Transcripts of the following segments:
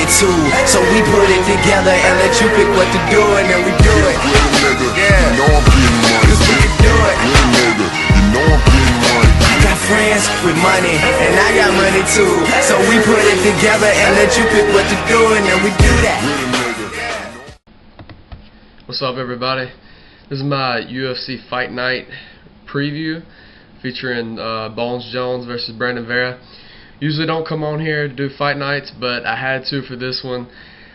money too, so we put it together and let you pick what to do, and then we do it. Yeah, you know I'm getting money. Cause we can do it. Nigga, you know I'm getting money. I got friends with money, and I got money too, so we put it together and let you pick what to do, and then we do that. What's up, everybody? This is my UFC Fight Night preview featuring Bones Jones versus Vera. Usually don't come on here to do fight nights, but I had to for this one.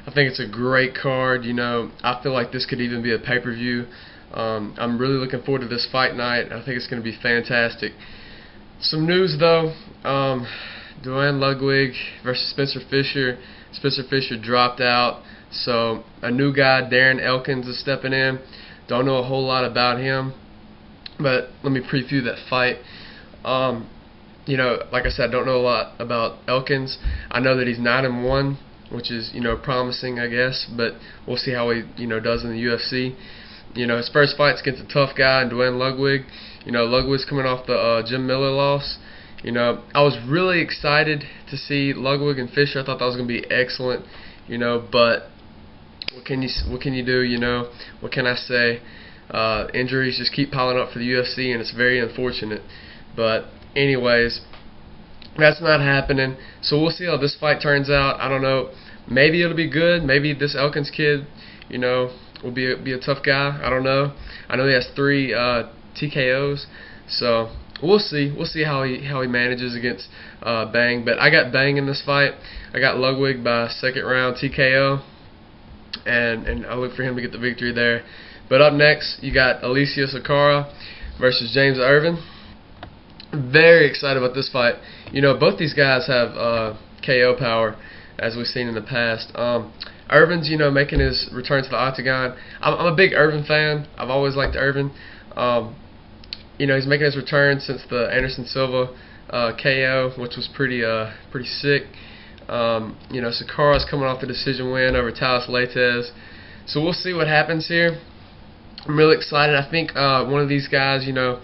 I think it's a great card. You know, I feel like this could even be a pay-per-view. I'm really looking forward to this fight night. I think it's going to be fantastic. Some news though, Duane Ludwig versus Spencer Fisher. Spencer Fisher dropped out, so a new guy, Darren Elkins, is stepping in. Don't know a whole lot about him, but let me preview that fight. You know, like I said, I don't know a lot about Elkins. I know that he's 9-1, which is, you know, promising, I guess, but we'll see how he, you know, does in the UFC. You know, his first fight's against a tough guy, Duane Ludwig. You know, Ludwig's coming off the Jim Miller loss. You know, I was really excited to see Ludwig and Fisher. I thought that was going to be excellent, you know, but what can you do, you know? What can I say? Injuries just keep piling up for the UFC, and it's very unfortunate. But anyways, that's not happening. So we'll see how this fight turns out. I don't know. Maybe it'll be good. Maybe this Elkins kid, you know, will be a tough guy. I don't know. I know he has 3 TKOs. So we'll see. We'll see how he manages against Bang. But I got Bang in this fight. I got Ludwig by 2nd round TKO, and I look for him to get the victory there. But up next, you got Alicia Sakara versus James Irvin. Very excited about this fight. You know, both these guys have KO power, as we've seen in the past. Irvin's, you know, making his return to the Octagon. I'm a big Irvin fan. I've always liked Irvin. You know, he's making his return since the Anderson Silva KO, which was pretty sick. You know, Sakara's coming off the decision win over Talis Laetez. So we'll see what happens here. I'm really excited. I think one of these guys, you know,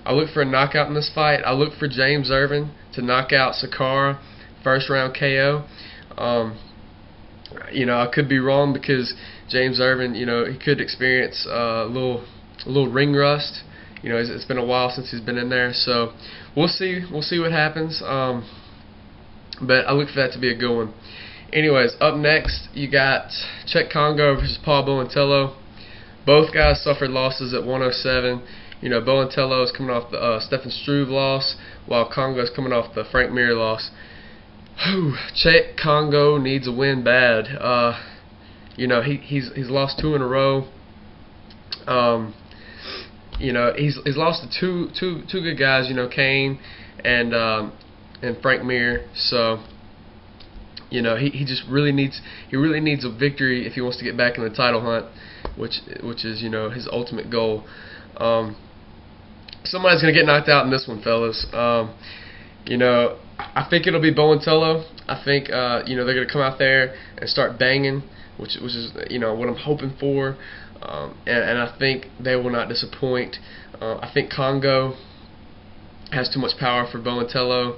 I look for a knockout in this fight. I look for James Irvin to knock out Sakara, 1st round KO. You know, I could be wrong because James Irvin, you know, he could experience a little ring rust. You know, it's been a while since he's been in there, so we'll see. We'll see what happens. But I look for that to be a good one. Anyways, up next you got Czech Congo versus Paul Boentello. Both guys suffered losses at 107. You know, Boentello is coming off the Stefan Struve loss, while Congo is coming off the Frank Mir loss. Czech Congo needs a win bad. You know, he's lost 2 in a row. You know, he's lost to two good guys. You know, Kane and Frank Mir. So, you know, he just really needs a victory if he wants to get back in the title hunt, which is, you know, his ultimate goal. Somebody's gonna get knocked out in this one, fellas. You know, I think it'll be Boentello. I think you know, they're gonna come out there and start banging, which is, you know, what I'm hoping for. And I think they will not disappoint. I think Congo has too much power for Boentello.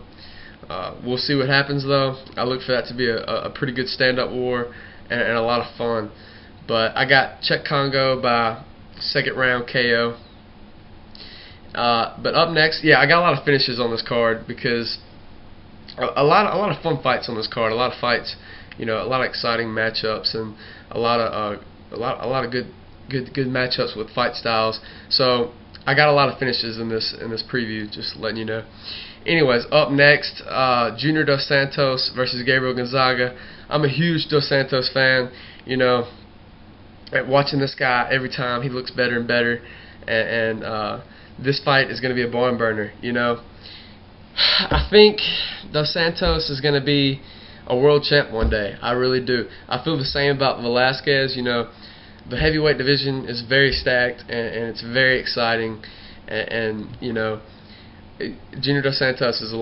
We'll see what happens though. I look for that to be a pretty good stand-up war and a lot of fun. But I got Czech Congo by 2nd round KO. But up next, yeah, I got a lot of finishes on this card because a lot of fun fights on this card. A lot of fights, you know, a lot of exciting matchups and a lot of good matchups with fight styles. So I got a lot of finishes in this preview, just letting you know. Anyways, up next, Junior Dos Santos versus Gabriel Gonzaga. I'm a huge Dos Santos fan. You know, watching this guy every time, he looks better and better, and this fight is going to be a barn burner. You know, I think Dos Santos is going to be a world champ one day. I really do. I feel the same about Velasquez. You know, the heavyweight division is very stacked, and it's very exciting, and you know, Junior Dos Santos is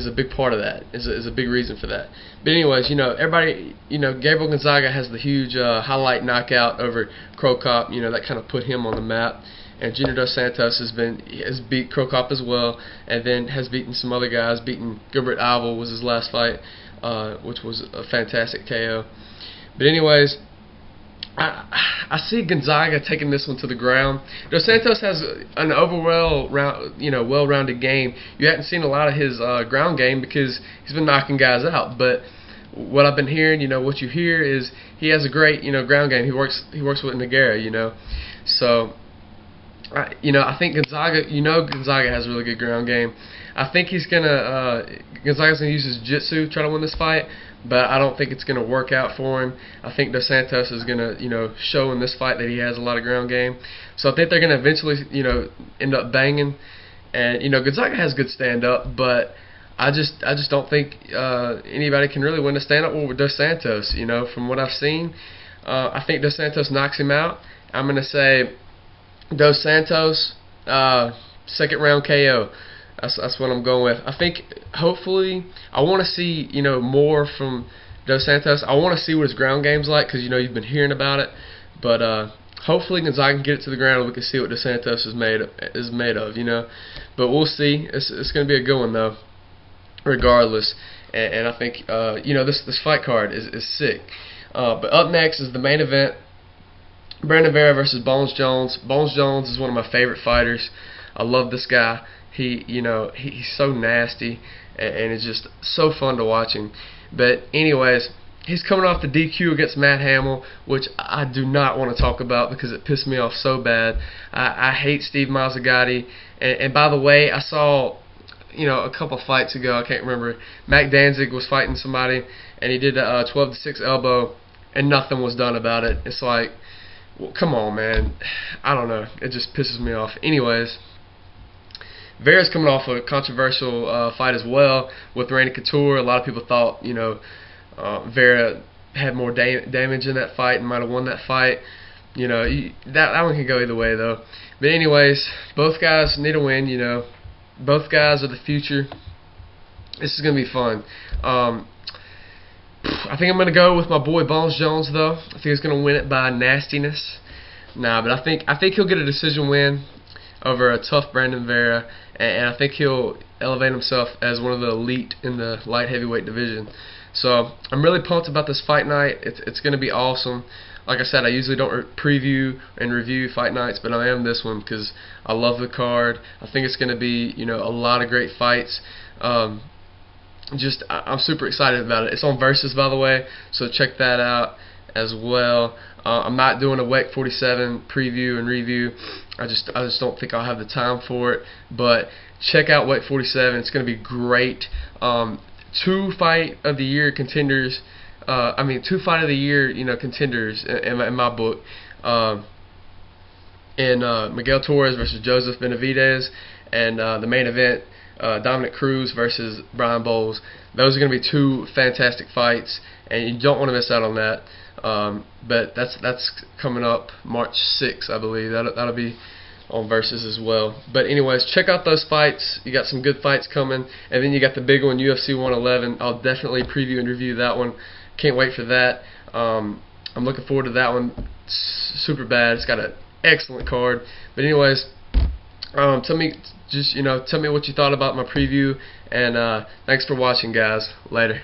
a big part of that. Is a big reason for that. But anyways, you know, everybody, you know, Gabriel Gonzaga has the huge highlight knockout over Krokop. You know, that kind of put him on the map. And Junior Dos Santos has beat Krokop as well, and then has beaten some other guys. Beaten Gilbert Alvel was his last fight. which was a fantastic KO. But anyways, I see Gonzaga taking this one to the ground. Dos Santos has an well-rounded game. You haven't seen a lot of his ground game because he's been knocking guys out. But what I've been hearing, what you hear is he has a great, ground game. He works with Nogueira, So, I think Gonzaga, Gonzaga has a really good ground game. I think Gonzaga's gonna use his jiu-jitsu, try to win this fight. But I don't think it's going to work out for him. I think Dos Santos is going to, show in this fight that he has a lot of ground game. So I think they're going to eventually, end up banging. And Gonzaga has good stand-up, but I just don't think anybody can really win a stand-up war with Dos Santos. From what I've seen, I think Dos Santos knocks him out. I'm going to say Dos Santos second round KO. That's what I'm going with. I think, hopefully, I want to see, more from Dos Santos. I want to see what his ground game's like because, you've been hearing about it. But hopefully Gonzaga can get it to the ground and we can see what Dos Santos is made of, But we'll see. It's going to be a good one, though, regardless. And I think, this fight card is sick. But up next is the main event. Brandon Vera versus Bones Jones. Bones Jones is one of my favorite fighters. I love this guy. He's so nasty, and it's just so fun to watch him. But anyways, he's coming off the DQ against Matt Hamill, which I do not want to talk about because it pissed me off so bad. I hate Steve Mazzagatti. And by the way, I saw, a couple fights ago, I can't remember, Mac Danzig was fighting somebody, and he did a 12-6 elbow, and nothing was done about it. It's like, well, come on, man. I don't know. It just pisses me off. Anyways, Vera's coming off a controversial fight as well with Randy Couture. A lot of people thought, Vera had more damage in that fight and might have won that fight. That one can go either way, though. But anyways, both guys need a win, Both guys are the future. This is going to be fun. I think I'm going to go with my boy Bones Jones, though. I think he's going to win it by nastiness. Nah, but I think he'll get a decision win over a tough Brandon Vera, and I think he'll elevate himself as one of the elite in the light heavyweight division. So I'm really pumped about this fight night. It's going to be awesome. Like I said, I usually don't preview and review fight nights, but I am this one because I love the card. I think it's going to be a lot of great fights. I'm super excited about it. It's on Versus, by the way, so check that out as well. I'm not doing a WEC 47 preview and review. I just don't think I'll have the time for it. But check out WEC 47. It's going to be great. 2 fight of the year contenders. 2 fight of the year contenders in my book. Miguel Torres versus Joseph Benavidez, and the main event, Dominic Cruz versus Brian Bowles. Those are going to be 2 fantastic fights, and you don't want to miss out on that. But that's coming up March 6th, I believe. That'll be on Versus as well. But anyways, check out those fights. You got some good fights coming, and then you got the big one, UFC 111. I'll definitely preview and review that one. Can't wait for that. I'm looking forward to that one. It's super bad. It's got an excellent card. But anyways, tell me what you thought about my preview, and thanks for watching, guys. Later.